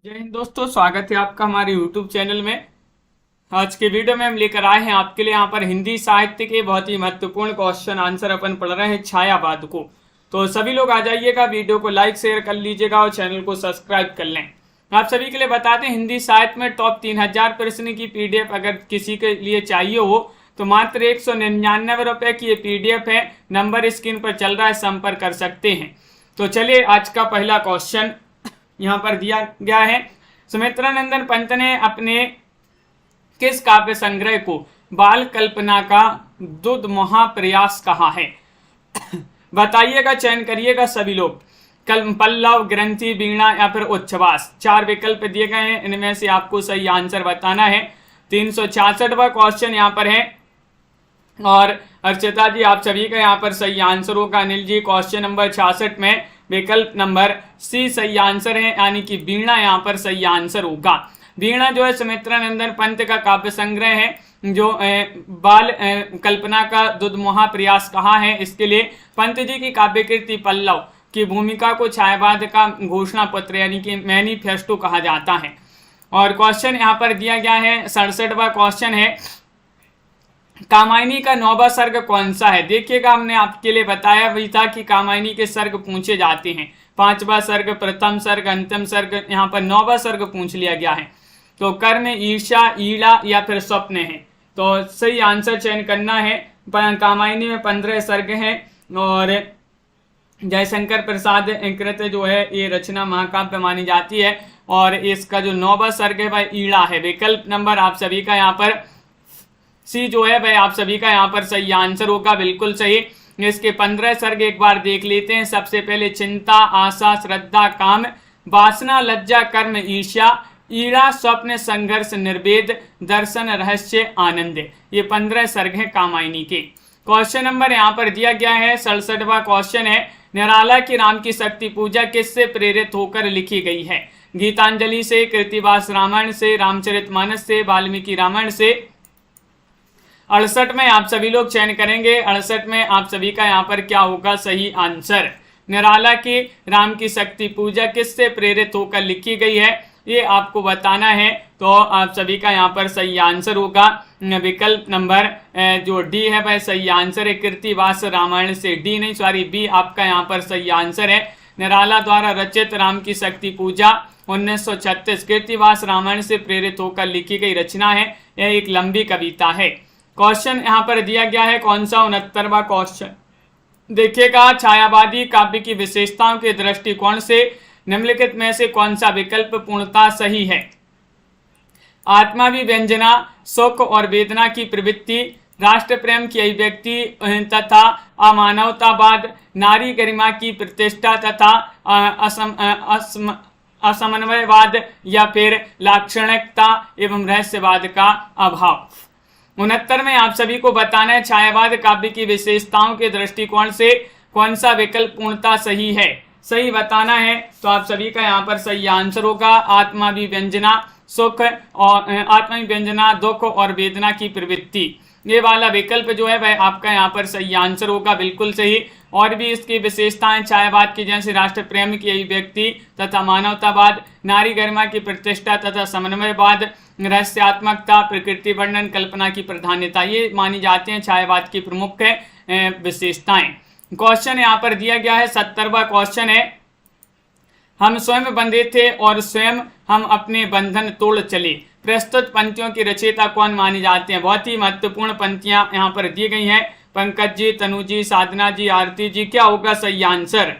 जय हिंद दोस्तों, स्वागत है आपका हमारे YouTube चैनल में। आज के वीडियो में हम लेकर आए हैं आपके लिए यहाँ पर हिंदी साहित्य के बहुत ही महत्वपूर्ण क्वेश्चन आंसर अपन पढ़ रहे हैं छायावाद को। तो सभी लोग आ जाइएगा, वीडियो को लाइक शेयर कर लीजिएगा और चैनल को सब्सक्राइब कर लें। आप सभी के लिए बताते हैं, हिंदी साहित्य में टॉप 3000 प्रश्न की PDF अगर किसी के लिए चाहिए हो तो मात्र 199 रुपये की ये PDF है। नंबर स्क्रीन पर चल रहा है, संपर्क कर सकते हैं। तो चलिए, आज का पहला क्वेश्चन यहाँ पर दिया गया है। सुमित्रानंदन पंत ने अपने किस काव्य संग्रह को बाल कल्पना का दुध महाप्रयास कहा है? बताइएगा, चयन करिएगा सभी लोग। पल्लव, ग्रंथि, वीणा या फिर उच्छ्वास। 4 विकल्प दिए गए हैं, इनमें से आपको सही आंसर बताना है। 366वां क्वेश्चन यहाँ पर है और अर्चिता जी आप सभी का यहाँ पर सही आंसर होगा। अनिल जी, क्वेश्चन नंबर 66 में विकल्प नंबर सी सही आंसर है, यानी कि वीणा यहाँ पर सही आंसर होगा। वीणा जो है सुमित्रानंदन पंत का काव्य संग्रह है जो बाल कल्पना का दुध महाप्रयास कहा है। इसके लिए पंत जी की काव्य कृति पल्लव की भूमिका को छायावाद का घोषणा पत्र यानी कि मैनिफेस्टो कहा जाता है। और क्वेश्चन यहाँ पर दिया गया है, 67वां क्वेश्चन है, कामायनी का 9वां सर्ग कौन सा है? देखिएगा, हमने आपके लिए बताया भी था कि कामायनी के सर्ग पूछे जाते हैं। 5वां सर्ग, प्रथम सर्ग, अंतिम सर्ग, यहाँ पर 9वां सर्ग पूछ लिया गया है। तो कर्म, ईर्षा, ईड़ा या फिर स्वप्न है। तो सही आंसर चयन करना है। कामायनी में 15 सर्ग हैं और जयशंकर प्रसाद कृत जो है ये रचना महाकाव्य मानी जाती है। और इसका जो 9वां सर्ग है वह ईड़ा है। विकल्प नंबर आप सभी का यहाँ पर सी जो है वह आप सभी का यहाँ पर सही आंसर होगा, बिल्कुल सही। इसके 15 सर्ग एक बार देख लेते हैं। सबसे पहले चिंता, आशा, श्रद्धा, काम, वासना, लज्जा, कर्म, ईर्ष्या, ईड़ा, स्वप्न, संघर्ष, निर्वेद, दर्शन, रहस्य, आनंद। ये 15 सर्ग हैं कामायनी के। क्वेश्चन नंबर यहाँ पर दिया गया है, 67वां क्वेश्चन है, निराला की राम की शक्ति पूजा किससे प्रेरित होकर लिखी गई है? गीतांजलि से, कृतिवास रामायण से, रामचरितमानस से, वाल्मीकि रामायण से। 68 में आप सभी लोग चयन करेंगे। 68 में आप सभी का यहाँ पर क्या होगा सही आंसर? निराला की राम की शक्ति पूजा किससे प्रेरित होकर लिखी गई है, ये आपको बताना है। तो आप सभी का यहाँ पर सही आंसर होगा विकल्प नंबर जो डी है वह सही आंसर है, कृतिवास रामायण से। डी नहीं, सॉरी, बी आपका यहाँ पर सही आंसर है। निराला द्वारा रचित राम की शक्ति पूजा 1936 कृतिवास रामायण से प्रेरित होकर लिखी गई रचना है। यह एक लंबी कविता है। क्वेश्चन यहाँ पर दिया गया है कौन सा? 69वां क्वेश्चन देखिएगा, छायावादी काव्य की विशेषताओं के दृष्टिकोण से निम्नलिखित में से कौन सा विकल्प पूर्णतः सही है? आत्माभिव्यंजना, सुख और वेदना की प्रवृत्ति, राष्ट्र प्रेम की अभिव्यक्ति तथा अमानवतावाद, नारी गरिमा की प्रतिष्ठा तथा असमन्वयवाद या फिर लाक्षणिकता एवं रहस्यवाद का अभाव। 69 में आप सभी को बताना है, छायावाद काव्य की विशेषताओं के दृष्टिकोण से कौन सा विकल्प पूर्णतः सही है? सही बताना है। तो आप सभी का यहाँ पर सही आंसर होगा आत्माभिव्यंजना, सुख और आत्माभिव्यंजना, दुख और वेदना की प्रवृत्ति। ये वाला विकल्प जो है वह आपका यहाँ पर सही आंसर होगा, बिल्कुल सही। और भी इसकी विशेषताएं छायावाद की जैसे राष्ट्र प्रेम की अभिव्यक्ति तथा मानवतावाद, नारी गरिमा की प्रतिष्ठा तथा समन्वयवाद, रहस्यात्मकता, प्रकृति वर्णन, कल्पना की प्राधान्यता, ये मानी जाती हैं छायावाद की प्रमुख विशेषताएं। क्वेश्चन यहाँ पर दिया गया है, 70वां क्वेश्चन है, हम स्वयं बंधे थे और स्वयं हम अपने बंधन तोड़ चले। प्रस्तुत पंक्तियों की रचयिता कौन मानी जाते हैं? बहुत ही महत्वपूर्ण पंक्तियां यहाँ पर दी गई हैं। पंकज जी, तनु जी, साधना जी, आरती जी, क्या होगा सही आंसर?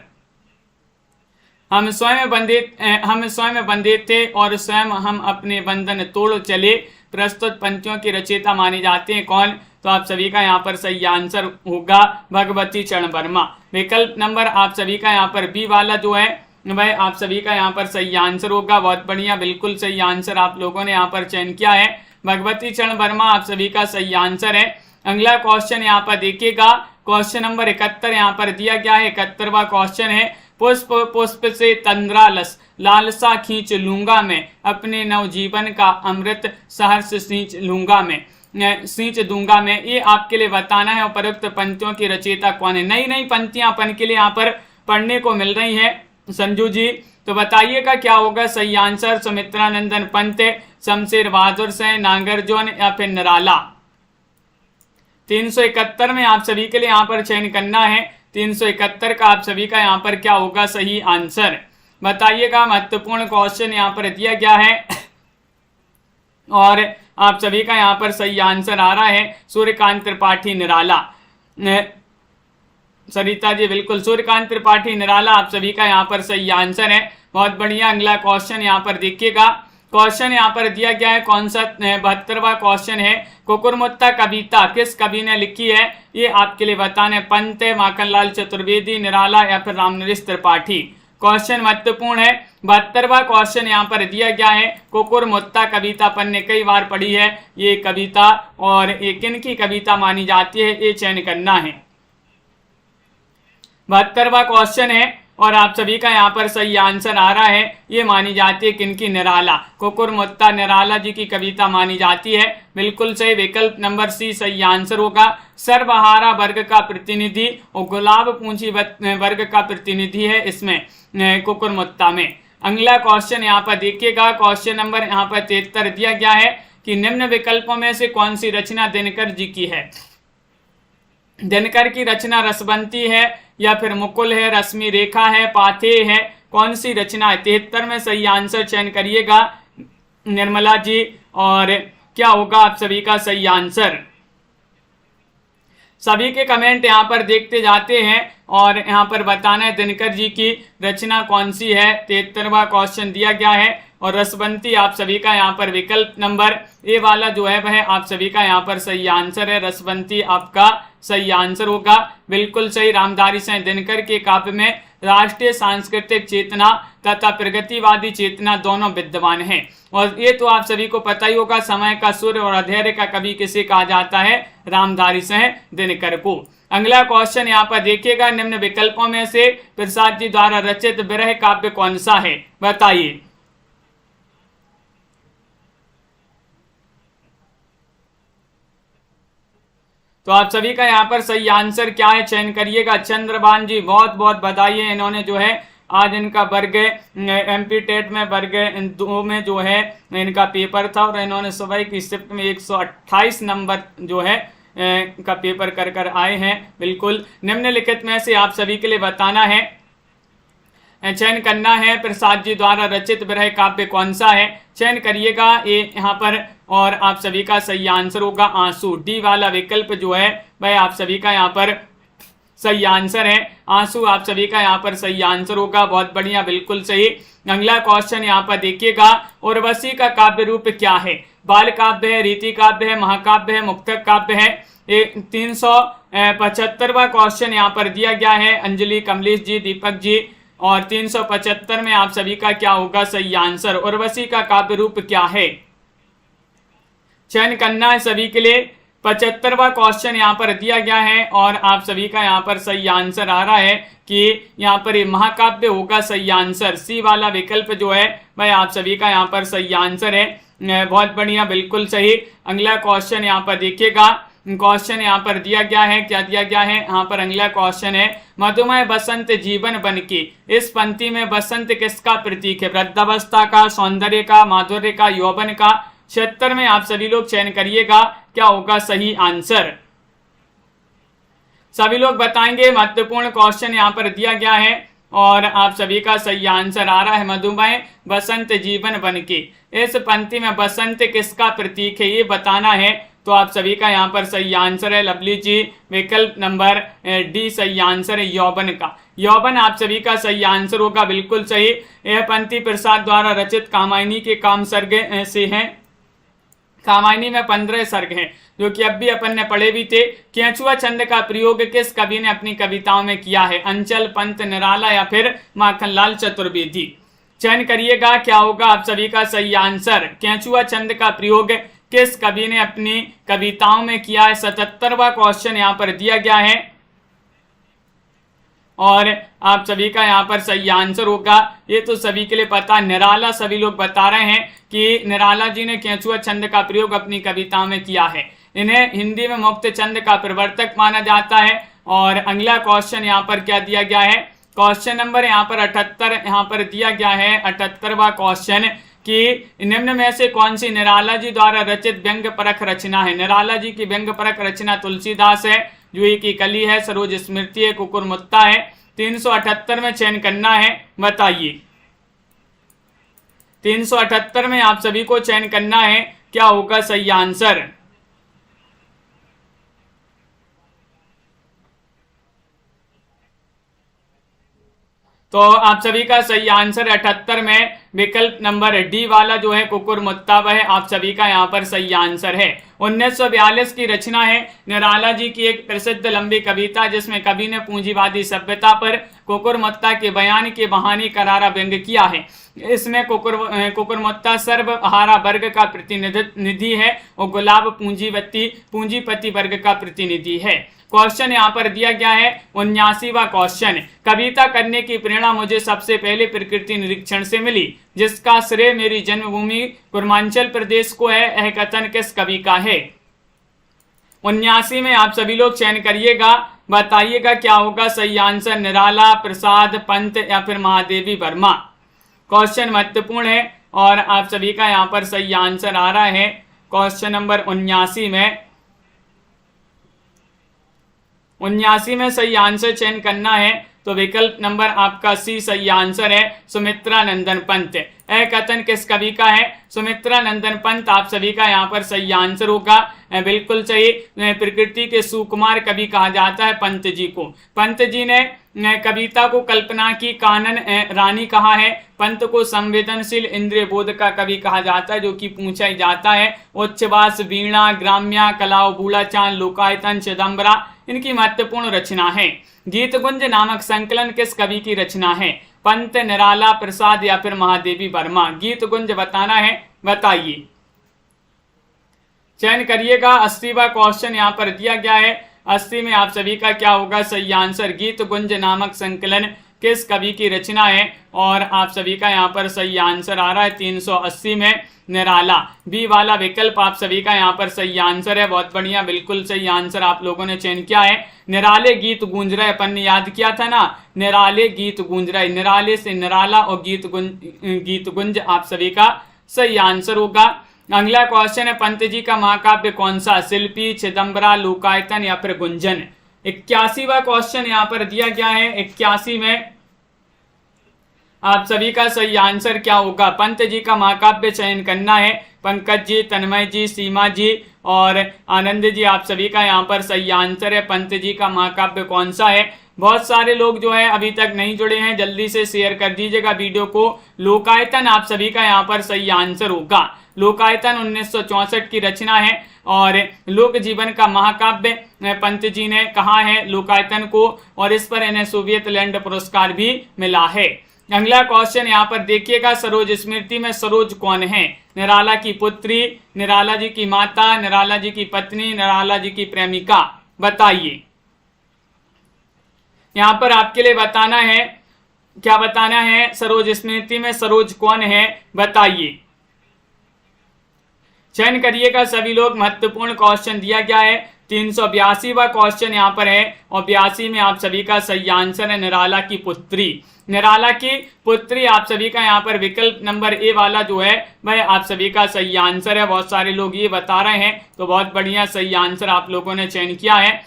हम स्वयं बंधे थे और स्वयं हम अपने बंधन तोड़ चले। प्रस्तुत पंक्तियों की रचयिता माने जाते हैं कौन? तो आप सभी का यहाँ पर सही आंसर होगा भगवती चरण वर्मा। विकल्प नंबर आप सभी का यहाँ पर बी वाला जो है वह आप सभी का यहाँ पर सही आंसर होगा। बहुत बढ़िया, बिल्कुल सही आंसर आप लोगों ने यहाँ पर चयन किया है। भगवती चरण वर्मा आप सभी का सही आंसर है। अगला क्वेश्चन यहाँ पर देखिएगा, क्वेश्चन नंबर 71 यहाँ पर दिया गया है। 71वां क्वेश्चन है, पुष्प पुष्प से तंद्रालस लालसा खींच लूंगा मैं, अपने नवजीवन का अमृत सहर्ष सींच दूंगा मैं। ये आपके लिए बताना है उपरोक्त पंक्तियों की रचयिता कौन है। नई नई पंक्तियां अपन के लिए यहाँ पर पढ़ने को मिल रही हैं। संजू जी। तो बताइएगा क्या होगा सही आंसर। सुमित्रा नंदन पंत, शमशेर बहादुर सिंह, नागरजोन या फिर निराला। 371 में आप सभी के लिए यहाँ पर चयन करना है। 371 का आप सभी का यहाँ पर क्या होगा सही आंसर बताइएगा। महत्वपूर्ण क्वेश्चन यहाँ पर दिया गया है और आप सभी का यहाँ पर सही आंसर आ रहा है सूर्यकांत त्रिपाठी निराला। सरिता जी बिल्कुल, सूर्यकांत त्रिपाठी निराला आप सभी का यहाँ पर सही आंसर है। बहुत बढ़िया। अगला क्वेश्चन यहाँ पर देखिएगा। क्वेश्चन यहाँ पर दिया गया है कौन सा 72वां क्वेश्चन है। कुकुरमुत्ता कविता किस कवि ने लिखी है, ये आपके लिए बताना है। पंत, माखनलाल चतुर्वेदी, निराला या फिर रामनरेश त्रिपाठी। क्वेश्चन महत्वपूर्ण है। 72वां क्वेश्चन यहाँ पर दिया गया है। कुकुरमुत्ता कविता अपन ने कई बार पढ़ी है ये कविता, और ये किन की कविता मानी जाती है ये चयन करना है। 72वां क्वेश्चन है और आप सभी का यहाँ पर सही आंसर आ रहा है। ये मानी जाती है किनकी, निराला। कुकुरमुत्ता निराला जी की कविता मानी जाती है। बिल्कुल सही, विकल्प नंबर सी सही आंसर होगा। सर्वहारा वर्ग का प्रतिनिधि और गुलाब पूंछी वर्ग का प्रतिनिधि है इसमें कुकुरमुत्ता में। अगला क्वेश्चन यहाँ पर देखिएगा। क्वेश्चन नंबर यहाँ पर 73 दिया गया है कि निम्न विकल्पों में से कौन सी रचना दिनकर जी की है। दिनकर की रचना रसबंती है या फिर मुकुल है, रश्मि रेखा है, पाथेय है, कौन सी रचना है। 73 में सही आंसर चयन करिएगा निर्मला जी, और क्या होगा आप सभी का सही आंसर। सभी के कमेंट यहाँ पर देखते जाते हैं और यहाँ पर बताना है दिनकर जी की रचना कौन सी है। 73वां क्वेश्चन दिया गया है और रसबंती आप सभी का यहाँ पर विकल्प नंबर ए वाला जो है वह आप सभी का यहाँ पर सही आंसर है। रसबंती आपका सही आंसर होगा। बिल्कुल सही। रामधारी सिंह दिनकर के काव्य में राष्ट्रीय सांस्कृतिक चेतना तथा प्रगतिवादी चेतना दोनों विद्यमान हैं। और ये तो आप सभी को पता ही होगा, समय का सूर्य और अधैर्य का कवि किसे कहा जाता है, रामधारी सिंह दिनकर को। अगला क्वेश्चन यहाँ पर देखिएगा। निम्न विकल्पों में से प्रसाद जी द्वारा रचित विरह काव्य कौन सा है बताइए। तो आप सभी का यहाँ पर सही आंसर क्या है चयन करिएगा। चंद्रबान जी बहुत बहुत बधाई है, इन्होंने जो है आज इनका वर्ग एमपी टेट में वर्ग 2 में जो है इनका पेपर था और इन्होंने सुबह की शिफ्ट में 128 नंबर जो है का पेपर कर आए हैं। बिल्कुल। निम्नलिखित में से आप सभी के लिए बताना है, चयन करना है प्रसाद जी द्वारा रचित विरह काव्य कौन सा है। चयन करिएगा ये यहाँ पर, और आप सभी का सही आंसर होगा आंसू। डी वाला विकल्प जो है वह आप सभी का यहाँ पर सही आंसर है। आंसू आप सभी का यहाँ पर सही आंसर होगा। बहुत बढ़िया, बिल्कुल सही। अगला क्वेश्चन यहाँ पर देखिएगा। उर्वशी का काव्य रूप क्या है। बाल काव्य है, रीति काव्य है, महाकाव्य है, मुक्तक काव्य है। ये 375वां क्वेश्चन यहाँ पर दिया गया है अंजलि, कमलेश जी, दीपक जी, और 375 में आप सभी का क्या होगा सही आंसर। उर्वशी का काव्य रूप क्या है चयन करना है सभी के लिए। 75वां क्वेश्चन यहाँ पर दिया गया है और आप सभी का यहाँ पर सही आंसर आ रहा है कि यहाँ पर ये महाकाव्य होगा सही आंसर। सी वाला विकल्प जो है वह आप सभी का यहाँ पर सही आंसर है। बहुत बढ़िया, बिल्कुल सही। अगला क्वेश्चन यहाँ पर देखिएगा। क्वेश्चन यहाँ पर दिया गया है, क्या दिया गया है यहाँ पर। अगला क्वेश्चन है मधुमय बसंत जीवन बन की इस पंक्ति में बसंत किसका प्रतीक है। वृद्धावस्था का, सौंदर्य का, माधुर्य का, यौवन का। 76 में आप सभी लोग चयन करिएगा क्या होगा सही आंसर। सभी लोग बताएंगे। महत्वपूर्ण क्वेश्चन यहाँ पर दिया गया है और आप सभी का सही आंसर आ रहा है मधुमय बसंत जीवन बन की इस पंक्ति में बसंत किसका प्रतीक है ये बताना है। तो आप सभी का यहाँ पर सही आंसर है लवली जी, विकल्प नंबर डी सही आंसर है यौवन का। यौवन आप सभी का सही आंसर होगा। बिल्कुल सही। यह पंक्ति प्रसाद द्वारा रचित कामायनी के काम सर्ग से है। कामायनी में 15 सर्ग हैं जो कि अब भी अपन ने पढ़े भी थे। केंचुआ छंद का प्रयोग किस कवि ने अपनी कविताओं में किया है। अंचल, पंत, निराला या फिर माखनलाल चतुर्वेदी। चयन करिएगा क्या होगा आप सभी का सही आंसर। केंचुआ छंद का प्रयोग किस कवि ने अपनी कविताओं में किया है। 77वां क्वेश्चन यहाँ पर दिया गया है और आप सभी का यहाँ पर सही आंसर होगा। ये तो सभी के लिए पता, निराला। सभी लोग बता रहे हैं कि निराला जी ने केंचुआ छंद का प्रयोग अपनी कविताओं में किया है। इन्हें हिंदी में मुक्त छंद का प्रवर्तक माना जाता है। और अगला क्वेश्चन यहाँ पर क्या दिया गया है क्वेश्चन नंबर यहाँ पर 78 यहाँ पर दिया गया है 78वां क्वेश्चन कि निम्न में से कौन सी निराला जी द्वारा रचित व्यंग्य परक रचना है। निराला जी की व्यंग्य परक रचना तुलसीदास है, जूही की कली है, सरोज स्मृति है, कुकुरमुत्ता है। 378 में चयन करना है, बताइए। 378 में आप सभी को चयन करना है, क्या होगा सही आंसर। तो आप सभी का सही आंसर 78 में विकल्प नंबर डी वाला जो है कुकुरमुत्ता वह आप सभी का यहाँ पर सही आंसर है। 1942 की रचना है निराला जी की एक प्रसिद्ध लंबी कविता, जिसमें कवि ने पूंजीवादी सभ्यता पर कुकुरमुत्ता के बयान के बहाने करारा व्यंग्य किया है। इसमें कुकुरमुत्ता सर्वहारा वर्ग का प्रतिनिधि है और गुलाब पूंजीपति वर्ग का प्रतिनिधि है। क्वेश्चन यहाँ पर दिया गया है 79वां क्वेश्चन, कविता करने की प्रेरणा मुझे सबसे पहले प्रकृति निरीक्षण से मिली, जिसका श्रेय मेरी जन्मभूमि पूर्वांचल प्रदेश को है, यह कथन किस कवि का है। 79 में आप सभी लोग चयन करिएगा, बताइएगा क्या होगा सही आंसर। निराला, प्रसाद, पंत या फिर महादेवी वर्मा। क्वेश्चन महत्वपूर्ण है और आप सभी का यहाँ पर सही आंसर आ रहा है क्वेश्चन नंबर 79 में। 79 में सही आंसर चयन करना है, तो विकल्प नंबर आपका सी सही आंसर है, सुमित्रा नंदन पंत। यह कथन किस कवि का है। सुमित्रा नंदन पंत आप सभी का यहाँ पर सही आंसर होगा, बिल्कुल सही। प्रकृति के सुकुमार कवि कहा जाता है पंत जी को। पंत जी ने कविता को कल्पना की कानन रानी कहा है। पंत को संवेदनशील इंद्रिय बोध का कवि कहा जाता है, जो कि पूछा ही जाता है। उच्छ्वास, वीणा, ग्राम्या, कलाओ, बूढ़ा चांद, लोकायतन, चिदम्बरा इनकी महत्वपूर्ण रचना है। गीतगुंज नामक संकलन किस कवि की रचना है। पंत, निराला, प्रसाद या फिर महादेवी वर्मा। गीतगुंज बताना है, बताइए। चयन करिएगा। 80वां क्वेश्चन यहाँ पर दिया गया है। 80 में आप सभी का क्या होगा सही आंसर। गीतगुंज नामक संकलन किस कवि की रचना है, और आप सभी का यहाँ पर सही आंसर आ रहा है 380 में निराला। बी वाला विकल्प आप सभी का यहाँ पर सही आंसर है। बहुत बढ़िया, बिल्कुल सही आंसर आप लोगों ने चयन किया है। निराले गीत गूंज रहे, अपन ने याद किया था ना, निराले गीत गूंज रहे, निराले से निराला और गीत गुंज आप सभी का सही आंसर होगा। अगला क्वेश्चन है, पंत जी का महाकाव्य कौन सा। शिल्पी, चिदम्बरा, लोकायतन या फिर गुंजन। 81वां क्वेश्चन यहाँ पर दिया गया है। 81 में आप सभी का सही आंसर क्या होगा। पंत जी का महाकाव्य चयन करना है। पंकज जी, तन्मय जी, सीमा जी और आनंद जी आप सभी का यहाँ पर सही आंसर है। पंत जी का महाकाव्य कौन सा है। बहुत सारे लोग जो है अभी तक नहीं जुड़े हैं, जल्दी से शेयर कर दीजिएगा वीडियो को। लोकायतन आप सभी का यहाँ पर सही आंसर होगा। लोकायतन 1964 की रचना है और लोक जीवन का महाकाव्य पंत जी ने कहा है लोकायतन को, और इस पर इन्हें सोवियत लैंड पुरस्कार भी मिला है। अगला क्वेश्चन यहाँ पर देखिएगा, सरोज स्मृति में सरोज कौन है। निराला की पुत्री, निराला जी की माता, निराला जी की पत्नी, निराला जी की प्रेमिका। बताइए। यहाँ पर आपके लिए बताना है, क्या बताना है। सरोज स्मृति में सरोज कौन है, बताइए। चयन करिएगा सभी लोग। महत्वपूर्ण क्वेश्चन दिया गया है। 382वां क्वेश्चन यहाँ पर है और 82 में आप सभी का सही आंसर है निराला की पुत्री। निराला की पुत्री आप सभी का यहाँ पर विकल्प नंबर ए वाला जो है वह आप सभी का सही आंसर है। बहुत सारे लोग ये बता रहे हैं, तो बहुत बढ़िया सही आंसर आप लोगों ने चयन किया है।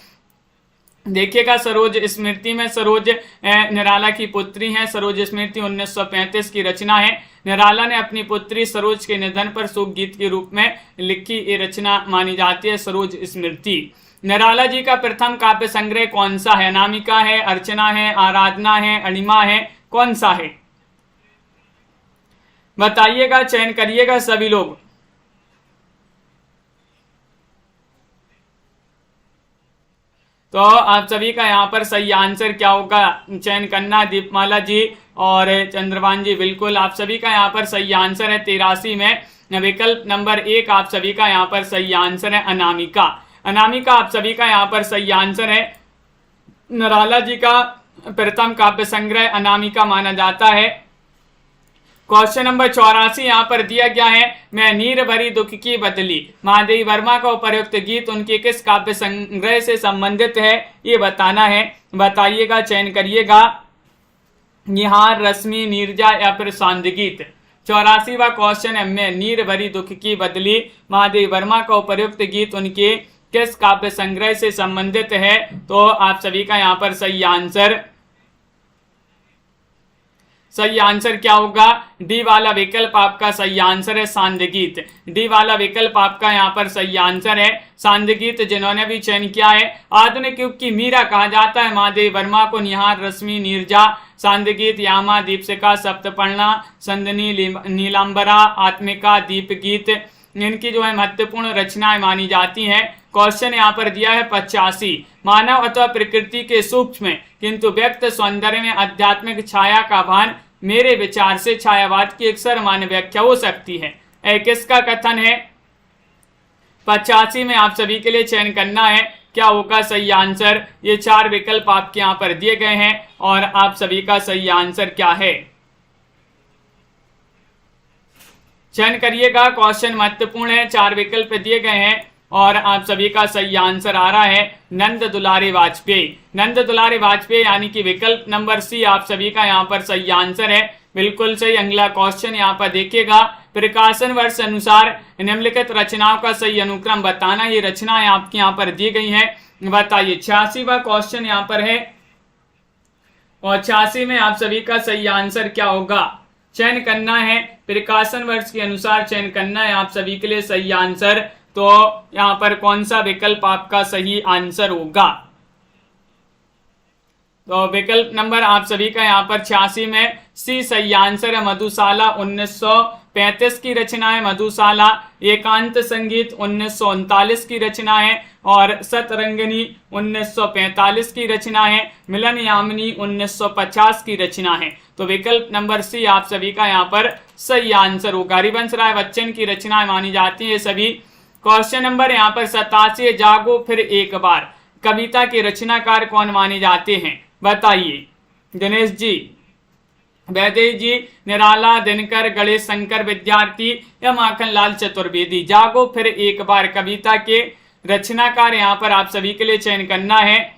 देखिएगा, सरोज स्मृति में सरोज निराला की पुत्री हैं। सरोज स्मृति 1935 की रचना है। निराला ने अपनी पुत्री सरोज के निधन पर शोक गीत के रूप में लिखी ये रचना मानी जाती है, सरोज स्मृति। निराला जी का प्रथम काव्य संग्रह कौन सा है। अनामिका है, अर्चना है, आराधना है, अणिमा है, कौन सा है, बताइएगा। चयन करिएगा सभी लोग। तो आप सभी का यहाँ पर सही आंसर क्या होगा, चयन करना। दीपमाला जी और चंद्रभान जी, बिल्कुल आप सभी का यहाँ पर सही आंसर है। 83 में विकल्प नंबर 1 आप सभी का यहाँ पर सही आंसर है, अनामिका। अनामिका आप सभी का यहाँ पर सही आंसर है। निराला जी का प्रथम काव्य संग्रह अनामिका माना जाता है। क्वेश्चन नंबर 84 यहाँ पर दिया गया है, मैं नीर भरी दुख की बदली। महादेवी वर्मा का उपयुक्त गीत उनके किस काव्य संग्रह से संबंधित है, ये बताना है। बताइएगा, चयन करिएगा। निहार, रश्मि, नीरजा या फिर सांदगीत। 84वां क्वेश्चन है में नीर भरी दुख की बदली महादेव वर्मा का उपयुक्त गीत उनके किस काव्य संग्रह से संबंधित है? तो आप सभी का यहाँ पर सही आंसर क्या होगा? डी वाला विकल्प आपका सही आंसर है, सांदगीत। डी वाला विकल्प आपका यहाँ पर सही आंसर है, सांदगीत, जिन्होंने भी चयन किया है। आधुनिक युग की मीरा कहा जाता है महादेव वर्मा को। निहार, रश्मि, नीरजा, सांदगीत, यामा, दीपशिखा, सप्तपर्णा, संदनी, नीलांबरा, आत्मिका, दीपगीत, इनकी जो है महत्वपूर्ण रचनाएं मानी जाती हैं। क्वेश्चन यहाँ पर दिया है 85। मानव अथवा प्रकृति के सूक्ष्म किंतु व्यक्त सौंदर्य में आध्यात्मिक छाया का भान मेरे विचार से छायावाद की एक सर्वमान्य व्याख्या हो सकती है। किसका कथन है? 85 में आप सभी के लिए चयन करना है, क्या होगा सही आंसर? ये 4 विकल्प आपके यहाँ पर दिए गए हैं और आप सभी का सही आंसर क्या है चयन करिएगा। क्वेश्चन महत्वपूर्ण है, 4 विकल्प दिए गए हैं और आप सभी का सही आंसर आ रहा है नंद दुलारी वाजपेयी। नंद दुलारी वाजपेयी यानी कि विकल्प नंबर सी आप सभी का यहाँ पर सही आंसर है, बिल्कुल सही। अगला क्वेश्चन यहाँ पर देखिएगा, प्रकाशन वर्ष अनुसार निम्नलिखित रचनाओं का सही अनुक्रम बताना। ये रचनाएं आपके यहाँ पर दी गई हैं, बताइए। 86वां क्वेश्चन यहाँ पर है और 86 में आप सभी का सही आंसर क्या होगा? चयन करना है, प्रकाशन वर्ष के अनुसार चयन करना है आप सभी के लिए सही आंसर। तो यहाँ पर कौन सा विकल्प आपका सही आंसर होगा? तो विकल्प नंबर आप सभी का यहाँ पर 86 में सी सही आंसर है, मधुशाला 1935 की रचना है। मधुशाला एकांत संगीत 1939 की रचना है और सतरंगिनी 1945 की रचना है। मिलन यामिनी 1950 की रचना है। तो विकल्प नंबर सी आप सभी का यहाँ पर सही आंसर होगा। हरिवंश राय बच्चन की रचनाएं मानी जाती है सभी। क्वेश्चन नंबर यहाँ पर 87, जागो फिर एक बार कविता के रचनाकार कौन माने जाते हैं? बताइए। गणेश जी, वैदेही जी, निराला, दिनकर, गणेश शंकर विद्यार्थी या माखन लाल चतुर्वेदी। जागो फिर एक बार कविता के रचनाकार यहाँ पर आप सभी के लिए चयन करना है।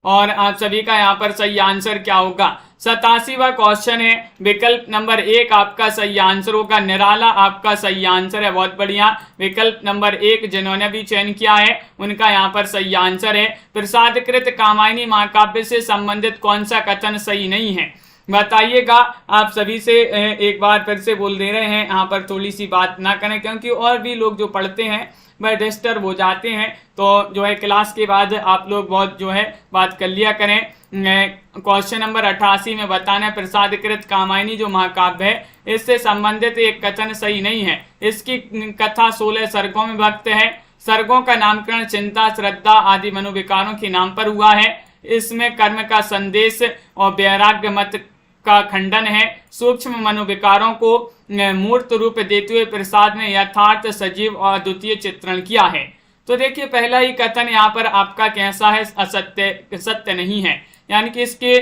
और आप सभी का यहाँ पर सही आंसर क्या होगा? 87वां क्वेश्चन है, विकल्प नंबर 1 आपका सही आंसर होगा, निराला आपका सही आंसर है। बहुत बढ़िया, विकल्प नंबर 1 जिन्होंने भी चयन किया है उनका यहाँ पर सही आंसर है। प्रसादकृत कामायनी महाकाव्य से संबंधित कौन सा कथन सही नहीं है? बताइएगा। आप सभी से एक बार फिर से बोल दे रहे हैं, यहाँ पर थोड़ी सी बात ना करें क्योंकि और भी लोग जो पढ़ते हैं वह डिस्टर्ब हो जाते हैं। तो जो है क्लास के बाद आप लोग बहुत जो है बात कर लिया करें। क्वेश्चन नंबर 88 में बताना है, प्रसादकृत कामायनी जो महाकाव्य है इससे संबंधित एक कथन सही नहीं है। इसकी कथा 16 सर्गों में भक्त है। सर्गों का नामकरण चिंता, श्रद्धा आदि मनोविकारों के नाम पर हुआ है। इसमें कर्म का संदेश और वैराग्य मत का खंडन है। सूक्ष्म मनोविकारों को मूर्त रूप देते हुए प्रसाद ने यथार्थ, सजीव और अद्वितीय चित्रण किया है। तो देखिए, पहला ही कथन यहाँ पर आपका कैसा है? असत्य, सत्य नहीं है, यानी कि इसके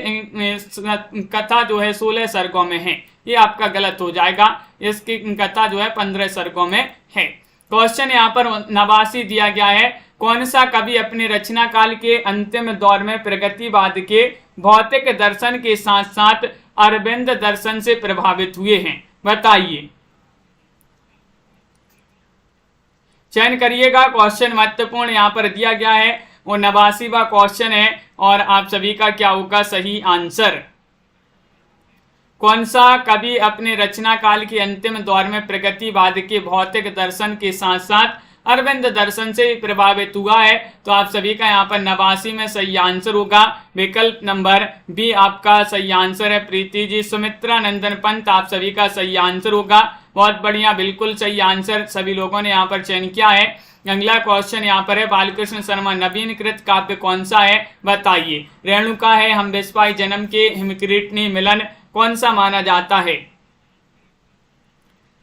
कथा जो है 16 सर्गों में है, ये आपका गलत हो जाएगा। इसकी कथा जो है 15 सर्गों में है। क्वेश्चन यहाँ पर 89 दिया गया है, कौन सा कवि अपने रचना काल के अंतिम दौर में प्रगतिवाद के भौतिक दर्शन के साथ साथ अरविंद दर्शन से प्रभावित हुए हैं? बताइए, चयन करिएगा। क्वेश्चन महत्वपूर्ण यहाँ पर दिया गया है, वो 89वां क्वेश्चन है और आप सभी का क्या होगा सही आंसर? कौन सा कवि अपने रचना काल के अंतिम दौर में प्रगतिवाद के भौतिक दर्शन के साथ साथ अरविंद दर्शन से प्रभावित हुआ है? तो आप सभी का यहाँ पर 89 में सही आंसर होगा, विकल्प नंबर बी आपका सही आंसर है। प्रीति जी, सुमित्रा नंदन पंत आप सभी का सही आंसर होगा। बहुत बढ़िया, बिल्कुल सही आंसर सभी लोगों ने यहाँ पर चयन किया है। अगला क्वेश्चन यहाँ पर है, बालकृष्ण शर्मा नवीनकृत काव्य कौन सा है? बताइए। रेणुका है, हम बिस्वाई जन्म के, हिमकिरीटनी, मिलन, कौन सा माना जाता है?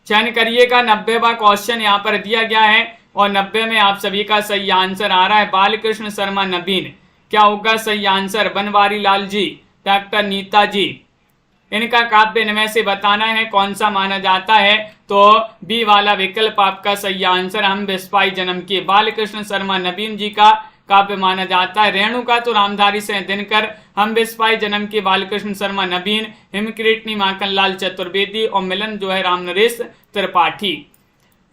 चयन करिएगा। 90वां क्वेश्चन यहाँ पर दिया गया है और 90 में आप सभी का सही आंसर आ रहा है बालकृष्ण शर्मा नवीन। क्या होगा सही आंसर? बनवारी लाल जी, डॉक्टर नीता जी, इनका काव्य इनमें से बताना है कौन सा माना जाता है। तो बी वाला विकल्प आपका सही आंसर। हम बिस्पाई जन्म के बालकृष्ण शर्मा नबीन जी का काव्य माना जाता है। रेणुका तो रामधारी से दिनकर, हम बिस्पाई जन्म के बालकृष्ण शर्मा नबीन, हिमकिरीटनी माखनलाल चतुर्वेदी और मिलन जो है रामनरेश त्रिपाठी।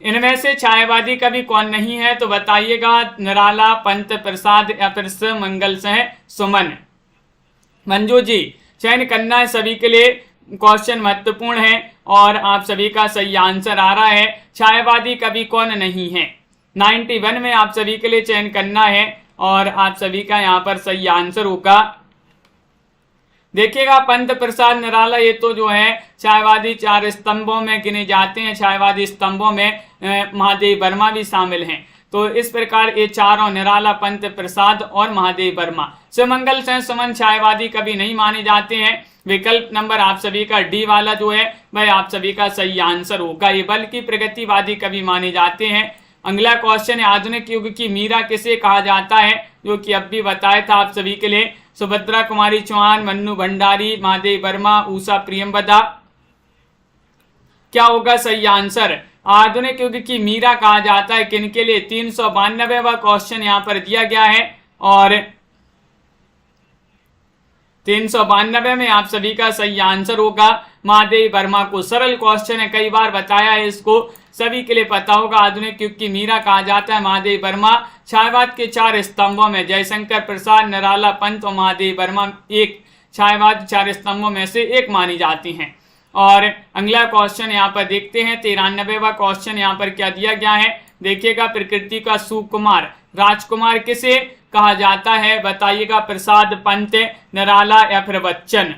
इनमें से छायावादी कवि कौन नहीं है तो बताइएगा। निराला, पंत प्रसाद या फिर मंगल सिंह सुमन। मंजू जी चयन करना है, सभी के लिए क्वेश्चन महत्वपूर्ण है और आप सभी का सही आंसर आ रहा है। छायावादी कवि कौन नहीं है 91 में आप सभी के लिए चयन करना है और आप सभी का यहाँ पर सही आंसर होगा। देखिएगा पंत प्रसाद निराला ये तो जो है छायावादी 4 स्तंभों में गिने जाते हैं। छायावादी स्तंभों में महादेव वर्मा भी शामिल हैं। तो इस प्रकार ये चारों निराला, पंत प्रसाद और महादेव वर्मा। सुमंगल सिंह सुमन छायावादी कभी नहीं माने जाते हैं। विकल्प नंबर आप सभी का डी वाला जो है वह आप सभी का सही आंसर होगा। ये बल्कि प्रगतिवादी कवि माने जाते हैं। अगला क्वेश्चन है, आधुनिक युग की मीरा किसे कहा जाता है, जो कि अब भी बताया था आप सभी के लिए। सुभद्रा कुमारी चौहान, मन्नू भंडारी, महादेव वर्मा, उषा प्रियंवदा। क्या होगा सही आंसर? आधुनिक युग की मीरा कहा जाता है किनके लिए? 392वां क्वेश्चन यहाँ पर दिया गया है और 392 में आप सभी का सही आंसर होगा महादेव वर्मा को। सरल क्वेश्चन है, कई बार बताया है इसको, सभी के लिए पता होगा। आधुनिक युग की मीरा कहा जाता है महादेव वर्मा। छायावाद के 4 स्तंभों में जयशंकर प्रसाद, निराला, पंत और महादेव वर्मा एक छायावाद 4 स्तंभों में से एक मानी जाती हैं। और अगला क्वेश्चन यहाँ पर देखते हैं, 93वां क्वेश्चन यहाँ पर क्या दिया गया है देखिएगा। प्रकृति का सुकुमार राजकुमार किसे कहा जाता है बताइएगा। प्रसाद, पंत, निराला या फिर बच्चन।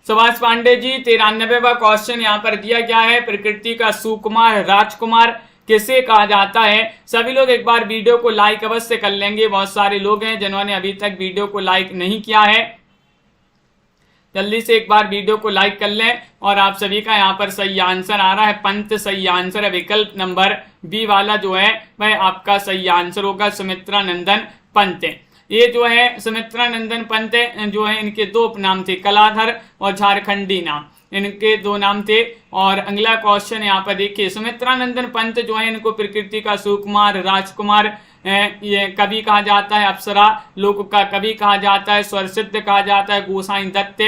सुभाष पांडे जी 93वां क्वेश्चन यहाँ पर दिया गया है, प्रकृति का सुकुमार राजकुमार किसे कहा जाता है। सभी लोग एक बार वीडियो को लाइक अवश्य कर लेंगे। बहुत सारे लोग हैं जिन्होंने अभी तक वीडियो को लाइक नहीं किया है, जल्दी से एक बार वीडियो को लाइक कर लें। और आप सभी का यहाँ पर सही आंसर आ रहा है पंत सही आंसर है। विकल्प नंबर बी वाला जो है वह आपका सही आंसर होगा, सुमित्रा नंदन पंत। ये जो है सुमित्रा नंदन पंत जो है इनके 2 उपनाम थे, कलाधर और झारखंडी नाम, इनके 2 नाम थे। और अगला क्वेश्चन यहाँ पर देखिए, सुमित्रा नंदन पंत जो है इनको प्रकृति का सुकुमार राजकुमार ये कवि कहा जाता है, अप्सरा लोक का कवि कहा जाता है, स्वरसिद्ध कहा जाता है, गोसाई दत्त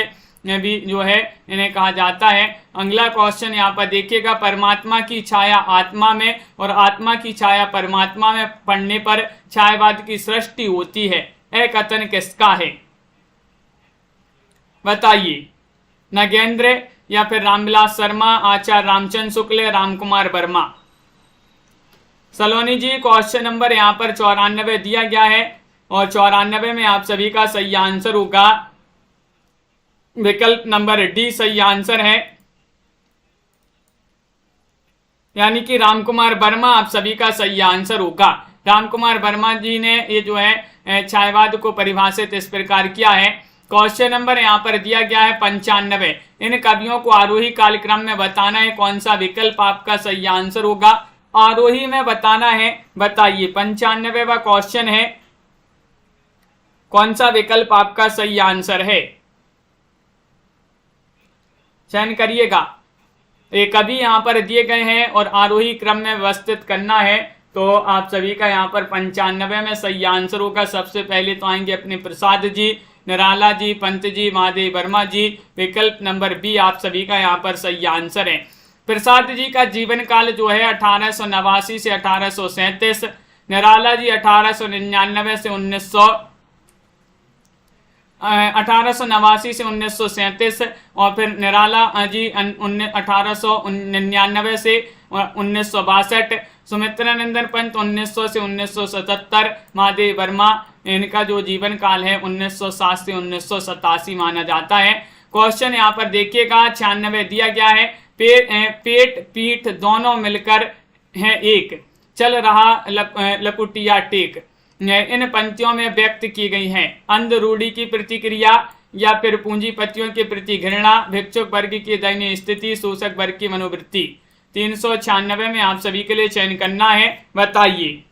भी जो है इन्हें कहा जाता है। अगला क्वेश्चन यहाँ पर देखिएगा, परमात्मा की छाया आत्मा में और आत्मा की छाया परमात्मा में पड़ने पर छायावाद की सृष्टि होती है, यह कथन किसका है बताइए। नगेंद्र या फिर रामविलास शर्मा, आचार्य रामचंद्र शुक्ल, रामकुमार वर्मा। सलोनी जी क्वेश्चन नंबर यहाँ पर 94 दिया गया है और 94 में आप सभी का सही आंसर होगा विकल्प नंबर डी सही आंसर है, यानी कि रामकुमार वर्मा आप सभी का सही आंसर होगा। रामकुमार वर्मा जी ने ये जो है छायावाद को परिभाषित इस प्रकार किया है। क्वेश्चन नंबर यहाँ पर दिया गया है 95, इन कवियों को आरोही कालक्रम में बताना है, कौन सा विकल्प आपका सही आंसर होगा। आरोही में बताना है, बताइए 95वां क्वेश्चन है, कौन सा विकल्प आपका सही आंसर है, चयन करिएगा। ये कभी यहाँ पर दिए गए हैं और आरोही क्रम में व्यवस्थित करना है, तो आप सभी का यहाँ पर 95 में सही आंसर होगा। सबसे पहले तो आएंगे अपने प्रसाद जी, निराला जी, पंत जी, महादेव वर्मा जी। विकल्प नंबर बी आप सभी का यहाँ पर सही आंसर है। प्रसाद जी का जीवन काल जो है 1889 से 1837, निराला जी 1899 से 1889 से 1937 और फिर निराला जी 1899 से 1962, सुमित्रा नंदन पंत 1900 से 1977, महादेव वर्मा इनका जो जीवन काल है 1907 से 1987 माना जाता है। क्वेश्चन यहाँ पर देखिएगा 96 दिया गया है, पेट पीठ दोनों मिलकर है एक, चल रहा लकुटिया टेक, इन पंक्तियों में व्यक्त की गई है अंध रूढ़ी की प्रतिक्रिया या फिर पूंजीपतियों के प्रति घृणा, भिक्षुक वर्ग की दयनीय स्थिति, शोषक वर्ग की मनोवृत्ति। 396 में आप सभी के लिए चयन करना है, बताइए।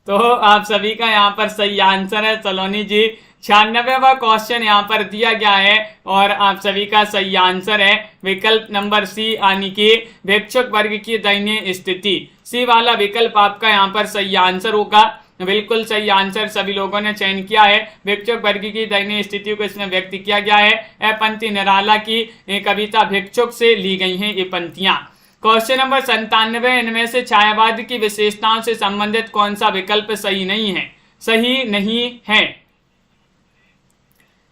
तो आप सभी का यहाँ पर सही आंसर है सलोनी जी। 96वां क्वेश्चन यहाँ पर दिया गया है और आप सभी का सही आंसर है विकल्प नंबर सी, यानी कि भिक्षुक वर्ग की दयनीय स्थिति। सी वाला विकल्प आपका यहाँ पर सही आंसर होगा। बिल्कुल सही आंसर सभी लोगों ने चयन किया है। भिक्षुक वर्ग की दयनीय स्थिति को इसमें व्यक्त किया गया है। यह पंक्ति निराला की कविता भिक्षुक से ली गई हैं ये पंक्तियां। क्वेश्चन नंबर 97, इनमें से छायावाद की विशेषताओं से संबंधित कौन सा विकल्प सही नहीं है? सही नहीं है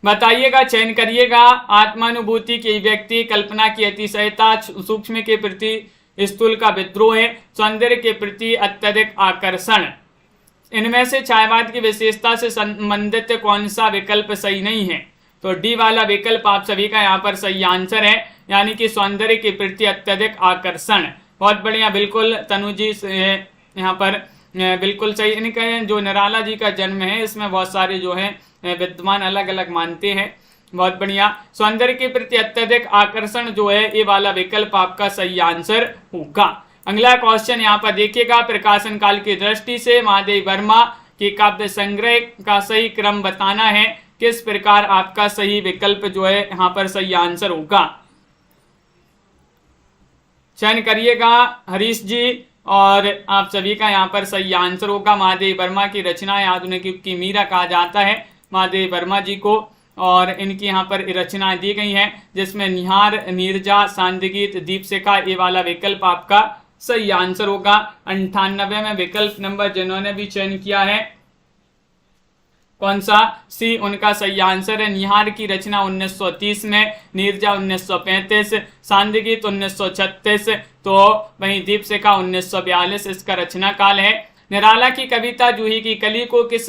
बताइएगा, चयन करिएगा। आत्मानुभूति की व्यक्ति, कल्पना की अतिशयता, सूक्ष्म के प्रति स्थूल का विद्रोह है, सौंदर्य के प्रति अत्यधिक आकर्षण। इनमें से छायावाद की विशेषता से संबंधित कौन सा विकल्प सही नहीं है? तो डी वाला विकल्प आप सभी का यहाँ पर सही आंसर है, यानी कि सौंदर्य के प्रति अत्यधिक आकर्षण। बहुत बढ़िया, बिल्कुल तनु जी यहाँ पर बिल्कुल सही। इनका जो निराला जी का जन्म है इसमें बहुत सारे जो है विद्वान अलग अलग मानते हैं। बहुत बढ़िया, सौंदर्य के प्रति अत्यधिक आकर्षण जो है ये वाला विकल्प आपका सही आंसर होगा। अगला क्वेश्चन यहाँ पर देखिएगा, प्रकाशन काल की दृष्टि से महादेव वर्मा के काव्य संग्रह का सही क्रम बताना है। किस प्रकार आपका सही विकल्प जो है यहाँ पर सही आंसर होगा? चयन करिएगा हरीश जी, और आप सभी का यहाँ पर सही आंसर होगा। महादेव वर्मा की रचनाएं आधुनिक युग की मीरा कहा जाता है महादेव वर्मा जी को, और इनकी यहाँ पर रचनाएं दी गई हैं जिसमें निहार, नीरजा, सांदगीत, दीपशिखा ये वाला विकल्प आपका सही आंसर होगा। 98 में विकल्प नंबर जिन्होंने भी चयन किया है कौन सा? सी उनका सही आंसर है। निहार की रचना 1930 में, नीरजा 1935, सांदगीत 1936, तो वहीं दीपशिखा 1942 इसका रचना काल है। निराला की कविता जूही की कली को किस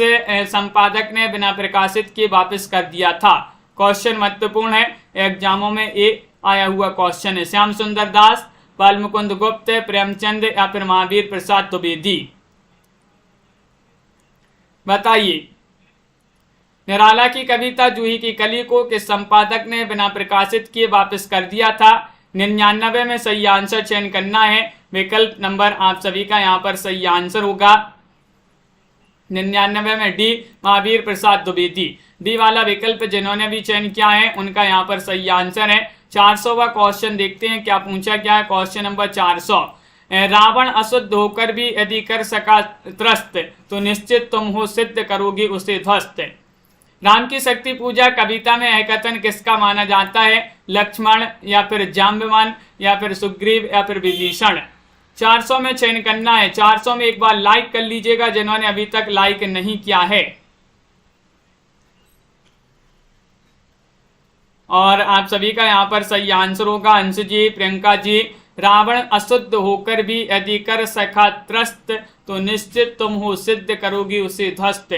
संपादक ने बिना प्रकाशित किए वापस कर दिया था? क्वेश्चन महत्वपूर्ण है, एग्जामों में ये आया हुआ क्वेश्चन है। श्याम सुंदर दास, बालमुकुंद गुप्त, प्रेमचंद या फिर महावीर प्रसाद द्विवेदी? बताइए, निराला की कविता जूही की कली को किस संपादक ने बिना प्रकाशित किए वापस कर दिया था? 99 में सही आंसर चयन करना है। विकल्प नंबर आप सभी का यहाँ पर सही आंसर होगा 99 में डी, महावीर प्रसाद द्विवेदी। डी वाला विकल्प जिन्होंने भी चयन किया है उनका यहाँ पर सही आंसर है। 400वां क्वेश्चन देखते हैं क्या पूछा गया है। क्वेश्चन नंबर 400, रावण अशुद्ध होकर भी यदि कर सका त्रस्त तो निश्चित तुम हो सिद्ध करोगी उसे ध्वस्त। राम की शक्ति पूजा कविता में यह कथन किसका माना जाता है? लक्ष्मण या फिर जाम्बवान या फिर सुग्रीव या फिर विभीषण? 400 में चयन करना है। 400 में एक बार लाइक कर लीजिएगा जिन्होंने अभी तक लाइक नहीं किया है। और आप सभी का यहाँ पर सही आंसर होगा अंश जी, प्रियंका जी। रावण अशुद्ध होकर भी यदि कर सका त्रस्त तो निश्चित तुम हो सिद्ध करोगी उसे ध्वस्त।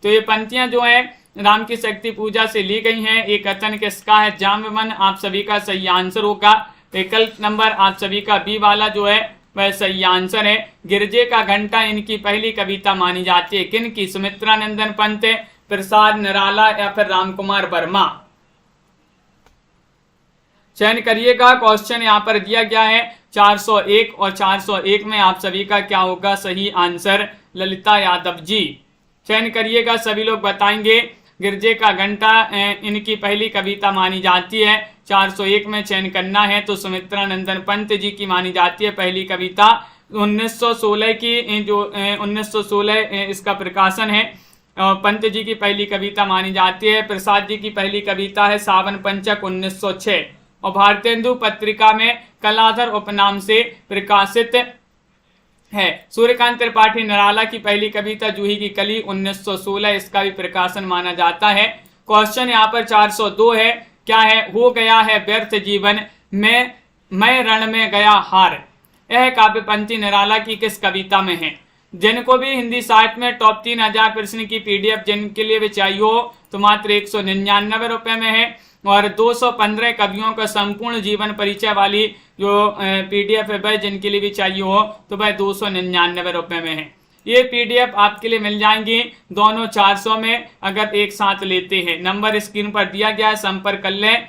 तो ये पंक्तियां जो है राम की शक्ति पूजा से ली गई हैं। एक कथन किसका है? जाम्बवन आप सभी का सही आंसर होगा। विकल्प नंबर आप सभी का बी वाला जो है वह सही आंसर है। गिरजे का घंटा इनकी पहली कविता मानी जाती है। किन की? सुमित्रा नंदन पंत, प्रसाद निराला या फिर रामकुमार वर्मा? चयन करिएगा। क्वेश्चन यहाँ पर दिया गया है 401 और 401 में आप सभी का क्या होगा सही आंसर? ललिता यादव जी। चयन करिएगा, सभी लोग बताएंगे। गिरजे का घंटा इनकी पहली कविता मानी जाती है। 401 में चयन करना है तो सुमित्रा नंदन पंत जी की मानी जाती है पहली कविता। 1916 की जो 1916 इसका प्रकाशन है। पंत जी की पहली कविता मानी जाती है। प्रसाद जी की पहली कविता है सावन पंचक 1906 और भारतेंदु पत्रिका में कलाधर उपनाम से प्रकाशित है। सूर्यकांत त्रिपाठी निराला की पहली कविता जूही की कली 1916 इसका भी प्रकाशन माना जाता है। क्वेश्चन यहाँ पर 402 है, क्या है? हो गया है व्यर्थ जीवन में मैं रण में गया हार। यह काव्य पंक्ति निराला की किस कविता में है? जिनको भी हिंदी साहित्य में टॉप 3000 प्रश्न की पीडीएफ जिनके लिए भी चाहिए हो तो मात्र 199 रुपए में है। और 215 कवियों का संपूर्ण जीवन परिचय वाली जो पीडीएफ है वह जिनके लिए भी चाहिए हो तो वह 299 रुपए में है। ये पीडीएफ आपके लिए मिल जाएंगी दोनों 400 में अगर एक साथ लेते हैं। नंबर स्क्रीन पर दिया गया है, संपर्क कर लें।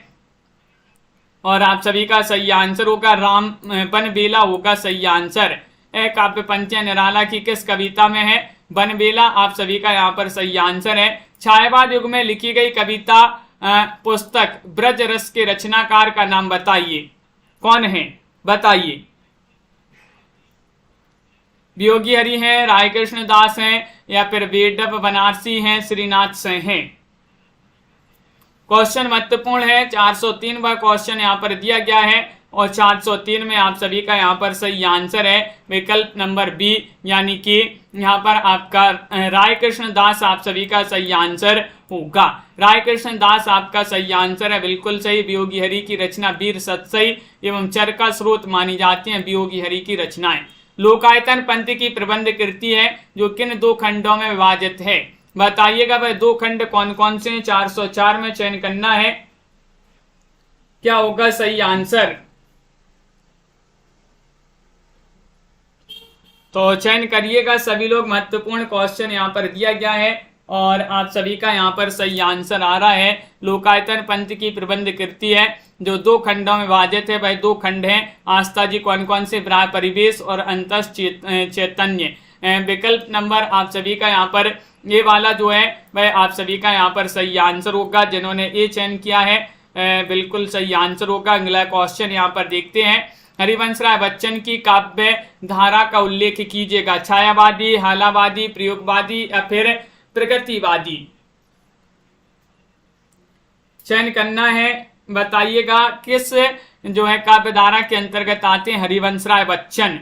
और आप सभी का सही आंसर होगा राम बनबेला होगा सही आंसर। काव्य पंक्तियां निराला की किस कविता में है? बनबेला आप सभी का यहाँ पर सही आंसर है। छायावाद युग में लिखी गई कविता पुस्तक ब्रज रस के रचनाकार का नाम बताइए, कौन है, बताइए। वियोगी हरि हैं, राय कृष्ण दास हैं, या फिर वेदव बनारसी हैं, श्रीनाथ से हैं। क्वेश्चन महत्वपूर्ण है। 403वां क्वेश्चन यहाँ पर दिया गया है और 403 में आप सभी का यहाँ पर सही आंसर है विकल्प नंबर बी, यानी कि यहाँ पर आपका राय कृष्ण दास आप सभी का सही आंसर होगा। राय कृष्ण दास आपका सही आंसर है, बिल्कुल सही। वियोगी हरि की रचना वीर सत्सई एवं चरका स्रोत मानी जाती है वियोगी हरि की रचनाएं। लोकायतन पंथ की प्रबंध कृति है जो किन दो खंडों में विभाजित है, बताइएगा भाई। दो खंड कौन कौन से हैं? 404 में चयन करना है, क्या होगा सही आंसर। तो चयन करिएगा सभी लोग। महत्वपूर्ण क्वेश्चन यहाँ पर दिया गया है और आप सभी का यहाँ पर सही आंसर आ रहा है। लोकायतन पंथ की प्रबंध कृति है जो दो खंडों में विभाजित है। भाई दो खंड हैं। आस्था जी कौन कौन से? परिवेश और अंतस चैतन्य। विकल्प नंबर आप सभी का यहाँ पर ये वाला जो है वह आप सभी का यहाँ पर सही आंसर होगा। जिन्होंने ए चयन किया है बिल्कुल सही आंसर होगा। अगला क्वेश्चन यहाँ पर देखते हैं। हरिवंश राय बच्चन की काव्य धारा का उल्लेख कीजिएगा। छायावादी, हालावादी, प्रयोगवादी या फिर प्रगतिवादी। चयन करना है, बताइएगा किस जो है काव्य धारा के अंतर्गत आते हैं हरिवंश राय बच्चन।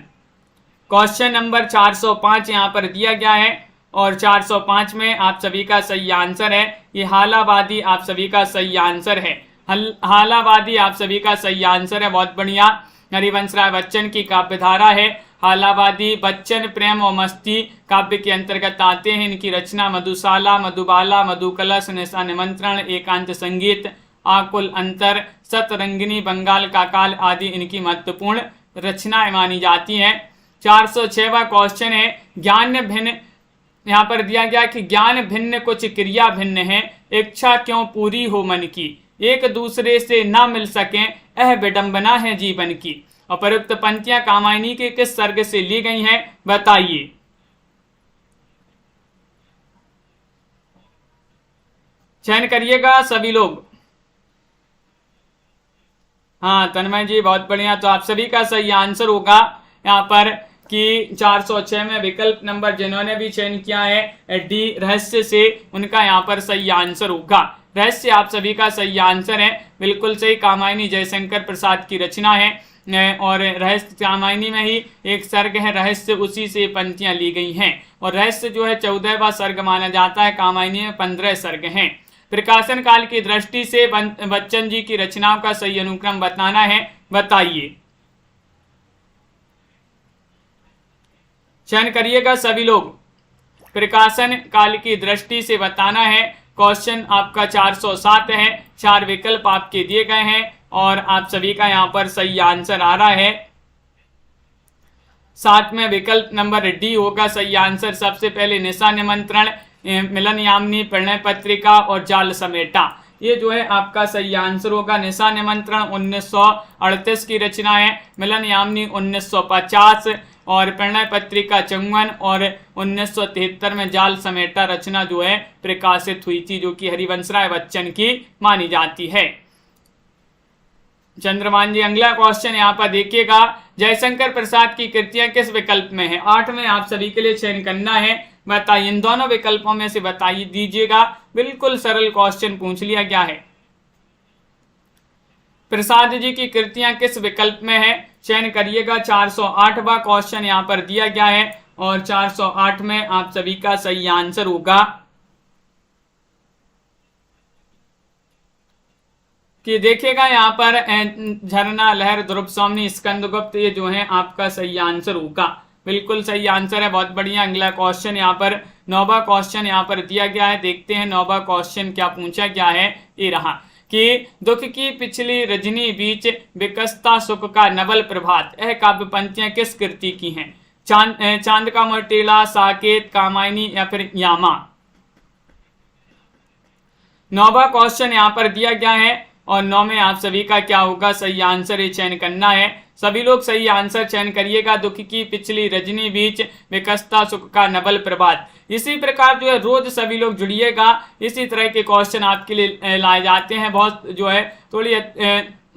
क्वेश्चन नंबर 405 यहाँ पर दिया गया है और 405 में आप सभी का सही आंसर है ये हालावादी आप सभी का सही आंसर है। हालावादी आप सभी का सही आंसर है, बहुत बढ़िया। हरिवंश राय बच्चन की काव्य धारा है हालावादी। बच्चन प्रेम और मस्ती काव्य के अंतर्गत आते हैं। इनकी रचना मधुशाला, मधुबाला, मधुकलश, निशा निमंत्रण, एकांत संगीत, आकुल अंतर, सतरंगिनी, बंगाल का काल आदि इनकी महत्वपूर्ण रचनाएं मानी जाती हैं। 406वां क्वेश्चन है। ज्ञान भिन्न यहाँ पर दिया गया कि ज्ञान भिन्न कुछ क्रिया भिन्न है, इच्छा क्यों पूरी हो मन की, एक दूसरे से ना मिल सके यह विडंबना है जीवन की। उपरोक्त पंक्तियां कामायनी के किस सर्ग से ली गई हैं, बताइए। चयन करिएगा सभी लोग। हाँ तन्मय जी बहुत बढ़िया। तो आप सभी का सही आंसर होगा यहाँ पर कि 406 में विकल्प नंबर जिन्होंने भी चयन किया है डी रहस्य से, उनका यहाँ पर सही आंसर होगा। रहस्य आप सभी का सही आंसर है, बिल्कुल सही। कामायनी जयशंकर प्रसाद की रचना है और रहस्य कामायनी में ही एक सर्ग है रहस्य, उसी से पंक्तियां ली गई हैं। और रहस्य जो है 14वां सर्ग माना जाता है। कामायनी में 15 सर्ग हैं। प्रकाशन काल की दृष्टि से बच्चन जी की रचनाओं का सही अनुक्रम बताना है, बताइए। चयन करिएगा सभी लोग। प्रकाशन काल की दृष्टि से बताना है। क्वेश्चन आपका 407 है। 4 विकल्प आपके दिए गए हैं और आप सभी का यहाँ पर सही आंसर आ रहा है। साथ में विकल्प नंबर डी होगा सही आंसर। सबसे पहले निशा निमंत्रण, मिलन यामिनी, प्रणय पत्रिका और जाल समेटा, ये जो है आपका सही आंसर होगा। निशा निमंत्रण 1938 की रचना है, मिलन यामिनी 1950 और प्रणय पत्रिका 54 और 1973 में जाल समेटा रचना जो है प्रकाशित हुई थी, जो कि हरिवंश राय बच्चन की मानी जाती है। चंद्रमान जी अगला क्वेश्चन यहाँ पर देखिएगा। जयशंकर प्रसाद की कृतियां किस विकल्प में है? 8 में आप सभी के लिए चयन करना है, बताइए। इन दोनों विकल्पों में से बताइए दीजिएगा। बिल्कुल सरल क्वेश्चन पूछ लिया गया है। प्रसाद जी की कृतियां किस विकल्प में है? चयन करिएगा। 408वां क्वेश्चन यहाँ पर दिया गया है और 408 में आप सभी का सही आंसर होगा कि देखिएगा यहाँ पर झरना, लहर, ध्रुव सोमनी, स्कंदगुप्त, ये जो है आपका सही आंसर होगा। बिल्कुल सही आंसर है, बहुत बढ़िया। अगला क्वेश्चन यहाँ पर 9वां क्वेश्चन यहाँ पर दिया गया है। देखते हैं 9वां क्वेश्चन क्या पूछा गया है। ये रहा कि दुख की पिछली रजनी बीच विकसता सुख का नवल प्रभात, यह काव्य पंक्तियां किस कृति की हैं? चांद का मोटेला, साकेत, कामायनी या फिर यामा। 9वां क्वेश्चन यहाँ पर दिया गया है और 9 में आप सभी का क्या होगा सही आंसर, ये चयन करना है। सभी लोग सही आंसर चयन करिएगा। दुख की पिछली रजनी बीच विकसता सुख का नवल प्रभात। इसी प्रकार जो है रोज सभी लोग जुड़िएगा, इसी तरह के क्वेश्चन आपके लिए लाए जाते हैं। बहुत जो है थोड़ी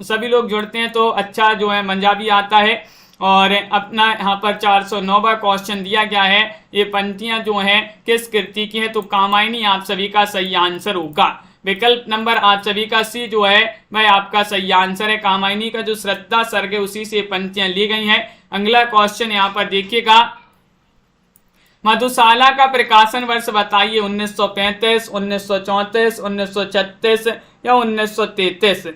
सभी लोग जुड़ते हैं तो अच्छा जो है मजा भी आता है। और अपना यहाँ पर 409वां क्वेश्चन दिया गया है, ये पंक्तियां जो हैं किस कृति की है, तो कामायनी आप सभी का सही आंसर होगा। विकल्प नंबर आप सभी का सी जो है वह आपका सही आंसर है। कामायनी का जो श्रद्धा सर्ग है उसी से पंक्तियां ली गई हैं। अगला क्वेश्चन यहाँ पर देखिएगा, मधुशाला का प्रकाशन वर्ष बताइए, 1935, 1934, 1936 या 1933।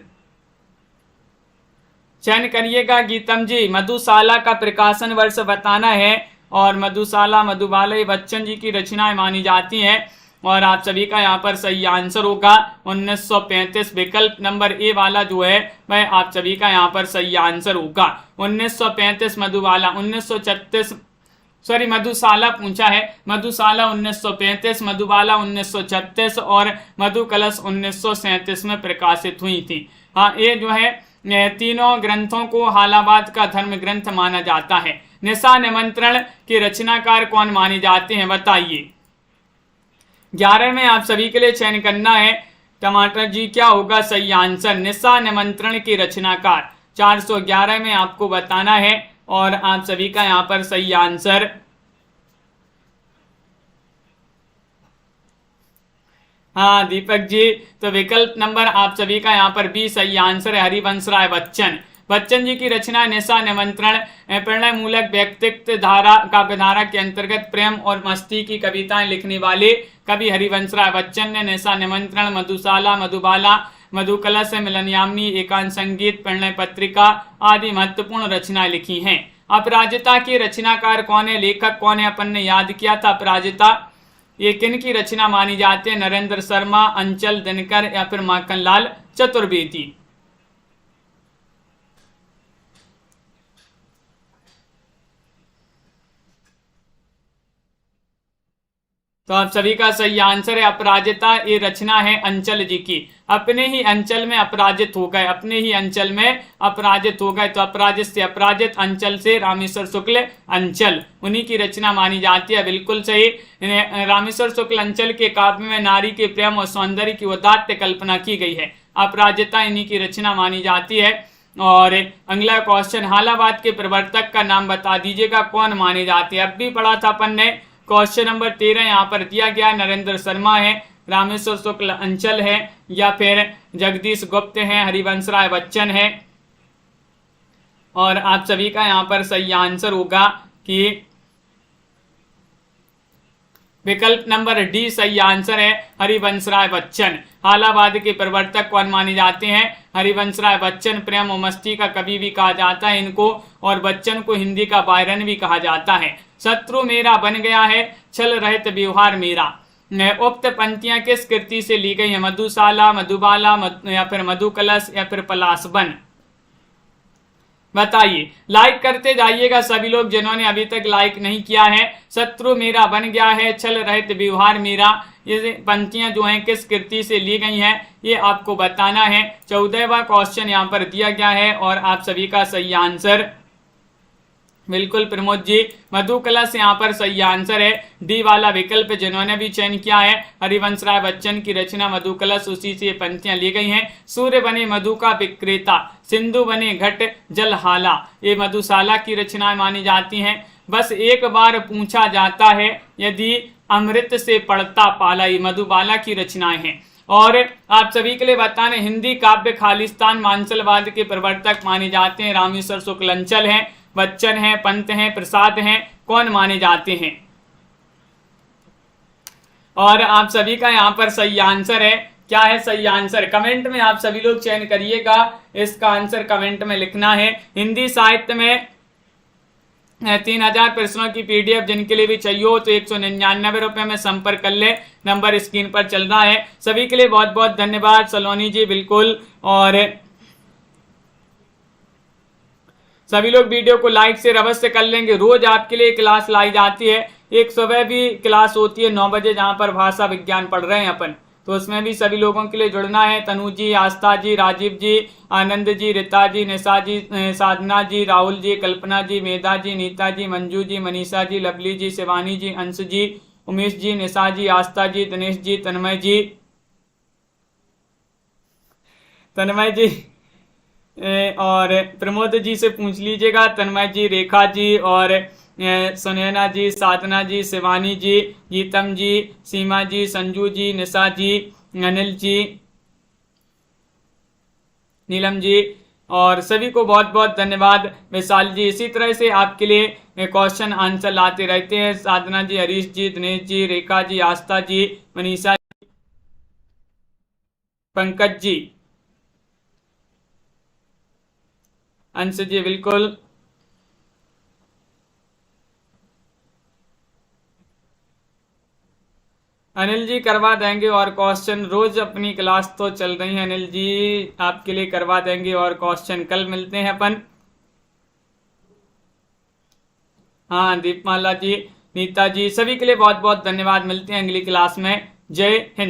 चयन करिएगा गीतम जी। मधुशाला का प्रकाशन वर्ष बताना है और मधुशाला मधुबाला बच्चन जी की रचनाएं मानी जाती हैं और आप सभी का यहाँ पर सही आंसर होगा 1935। विकल्प नंबर ए वाला जो है वह आप सभी का यहाँ पर सही आंसर होगा 1935 मधुबाला। 1936 सॉरी मधुशाला पूछा है, मधुशाला 1935, मधुबाला 1936 और मधु कलश 1937 में प्रकाशित हुई थी। हाँ, ये जो है तीनों ग्रंथों को हालाबाद का धर्म ग्रंथ माना जाता है। निशा निमंत्रण के रचनाकार कौन माने जाते हैं बताइए। 11 में आप सभी के लिए चयन करना है टमाटर जी, क्या होगा सही आंसर। निशा निमंत्रण के रचनाकार 411 में आपको बताना है और आप सभी का यहाँ पर सही आंसर हाँ दीपक जी, तो विकल्प नंबर आप सभी का यहाँ पर बी सही आंसर है, हरिवंश राय बच्चन। बच्चन जी की रचना निशा निमंत्रण प्रणय मूलक व्यक्तित्व धारा काव्य धारा के अंतर्गत प्रेम और मस्ती की कविताएं लिखने वाले कवि हरिवंश राय बच्चन ने निशा निमंत्रण, मधुशाला, मधुबाला, मधुकलश, मिलनयामिनी, एकांत संगीत, प्रणय पत्रिका आदि महत्वपूर्ण रचनाएं लिखी हैं। अपराजिता के रचनाकार कौन है, लेखक कौन है, अपन ने याद किया था अपराजिता। ये किन की रचना मानी जाती है, नरेंद्र शर्मा, अंचल दिनकर या फिर माखनलाल चतुर्वेदी। तो आप सभी का सही आंसर है अपराजिता, ये रचना है अंचल जी की। अपने ही अंचल में अपराजित हो गए, अपने ही अंचल में अपराजित हो गए, तो अपराजित से अपराजित, अंचल से रामेश्वर शुक्ल अंचल, उन्हीं की रचना मानी जाती है। बिल्कुल सही। रामेश्वर शुक्ल अंचल के काव्य में नारी के प्रेम और सौंदर्य की उदात्त कल्पना की गई है। अपराजिता इन्हीं की रचना मानी जाती है। और अगला क्वेश्चन, हालाबाद के प्रवर्तक का नाम बता दीजिएगा, कौन माने जाते हैं। अब भी पढ़ा था अपन ने। क्वेश्चन नंबर 13 यहाँ पर दिया गया, नरेंद्र शर्मा है, रामेश्वर शुक्ल अंचल है या फिर जगदीश गुप्त है, हरिवंश राय बच्चन है। और आप सभी का यहाँ पर सही आंसर होगा कि विकल्प नंबर डी सही आंसर है, हरिवंश राय बच्चन। हालाबाद के प्रवर्तक कौन माने जाते हैं, हरिवंश राय बच्चन। प्रेम और मस्ती का कवि भी कहा जाता है इनको, और बच्चन को हिंदी का बायरन भी कहा जाता है। शत्रु मेरा बन गया है, छल रहित व्यवहार मेरा। उक्त पंक्तियां किस कृति से ली गई है, मधुशाला, मधुबाला या फिर मधुकलश या फिर पलाशवन, बताइए। लाइक करते जाइएगा सभी लोग जिन्होंने अभी तक लाइक नहीं किया है। शत्रु मेरा बन गया है, छल रहित व्यवहार मेरा, ये पंक्तियां जो हैं किस कृति से ली गई हैं ये आपको बताना है। 14वां क्वेश्चन यहाँ पर दिया गया है और आप सभी का सही आंसर बिल्कुल प्रमोद जी, मधुकलश यहाँ पर सही आंसर है। डी वाला विकल्प जिन्होंने भी चयन किया है, हरिवंश राय बच्चन की रचना मधुकलश, उसी से पंक्तियां ली गई हैं। सूर्य बने मधु का विक्रेता, सिंधु बने घट जल हाला, ये मधुशाला की रचनाएं मानी जाती हैं। बस एक बार पूछा जाता है, यदि अमृत से पड़ता पाला, ये मधुबाला की रचनाएं हैं। और आप सभी के लिए बताने, हिंदी काव्य खालिस्तान मांसलवाद के प्रवर्तक माने जाते हैं, रामेश्वर शुक्ल अंचल हैं, बच्चन हैं, पंत हैं, प्रसाद हैं, कौन माने जाते हैं। और आप सभी का यहाँ पर सही आंसर है, क्या है सही आंसर, कमेंट में आप सभी लोग चयन करिएगा, इसका आंसर कमेंट में लिखना है। हिंदी साहित्य में 3000 प्रश्नों की पीडीएफ जिनके लिए भी चाहिए हो तो 199 रुपये में संपर्क कर ले, नंबर स्क्रीन पर चल रहा है। सभी के लिए बहुत बहुत धन्यवाद सलोनी जी, बिल्कुल। और सभी लोग वीडियो को लाइक से अवश्य कर लेंगे। रोज आपके लिए क्लास लाई जाती है, एक सुबह भी क्लास होती है 9 बजे, जहां पर भाषा विज्ञान पढ़ रहे हैं अपन, तो उसमें भी सभी लोगों के लिए जुड़ना है। तनु जी, आस्था जी, राजीव जी, आनंद जी, रीता जी, निशा जी, साधना जी, राहुल जी, कल्पना जी, मेधा जी, नीता जी, मंजू जी, मनीषा जी, लवली जी, शिवानी जी, अंश जी, उमेश जी, निशा जी, आस्था जी, दिनेश जी, तन्मय जी और प्रमोद जी से पूछ लीजिएगा। तन्मय जी, रेखा जी और सुनैना जी, साधना जी, शिवानी जी, गीतम जी, सीमा जी, संजू जी, निशा जी, अनिल जी, नीलम जी और सभी को बहुत बहुत धन्यवाद। विशाल जी इसी तरह से आपके लिए क्वेश्चन आंसर लाते रहते हैं। साधना जी, हरीश जी, दिनेश जी, रेखा जी, आस्था जी, मनीषा, पंकज जी, अंश जी, बिल्कुल। अनिल जी करवा देंगे और क्वेश्चन, रोज अपनी क्लास तो चल रही है अनिल जी, आपके लिए करवा देंगे और क्वेश्चन कल मिलते हैं अपन। हाँ दीपमाला जी, नीता जी, सभी के लिए बहुत बहुत धन्यवाद। मिलते हैं अगली क्लास में। जय हिंद।